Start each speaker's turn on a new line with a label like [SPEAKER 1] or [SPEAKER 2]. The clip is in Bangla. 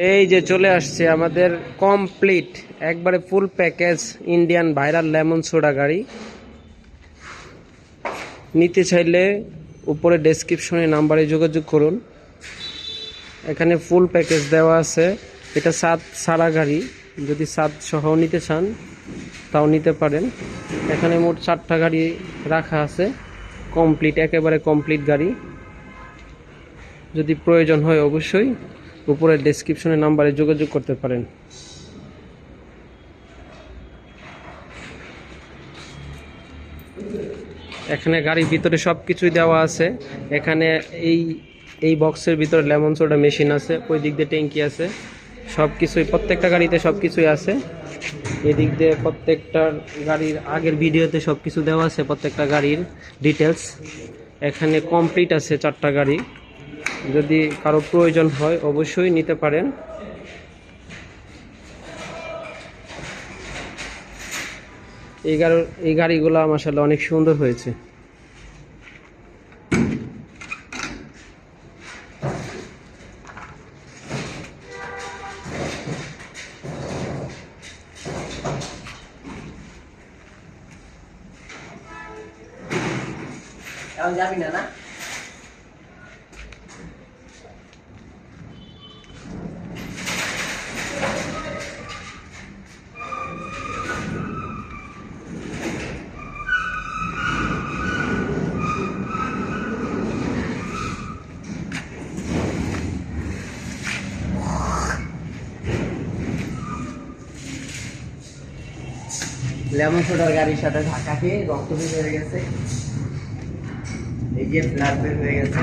[SPEAKER 1] এই যে চলে আসছে আমাদের কমপ্লিট একবারে full package Indian viral lemon soda গাড়ি। নিতে চাইলে উপরে ডেসক্রিপশনে নাম্বারে যোগাযোগ করুন। এখানে ফুল প্যাকেজ দেওয়া আছে। এটা সাত সারা গাড়ি, যদি সাত সহ নিতে চান তাও নিতে পারেন। এখানে মোট 4টা গাড়ি রাখা আছে, কমপ্লিট একেবারে কমপ্লিট গাড়ি। যদি প্রয়োজন হয় অবশ্যই উপরে ডেসক্রিপশনে নাম্বারে যোগাযোগ করতে পারেন। এখানে গাড়ির ভিতরে সব কিছুই দেওয়া আছে। এখানে এই বক্সের ভিতরে লেমন সোডা মেশিন আছে, ওই দিক দিয়ে ট্যাঙ্কি আছে, সব কিছুই প্রত্যেকটা গাড়িতে সব কিছুই আছে। এদিক দিয়ে প্রত্যেকটার গাড়ির আগের ভিডিওতে সব কিছু দেওয়া আছে, প্রত্যেকটা গাড়ির ডিটেলস। এখানে কমপ্লিট আছে 4টা গাড়ি। যদি কারো প্রয়োজন হয় অবশ্যই নিতে পারেন। এই গাড়িগুলো মাশাআল্লাহ অনেক সুন্দর হয়েছে।
[SPEAKER 2] যাবি না না লেমন সোডার গাড়ির সাথে ধাক্কা খেয়ে রক্ত বের হয়ে গেছে। এই যে ব্লাড বের হয়ে গেছে।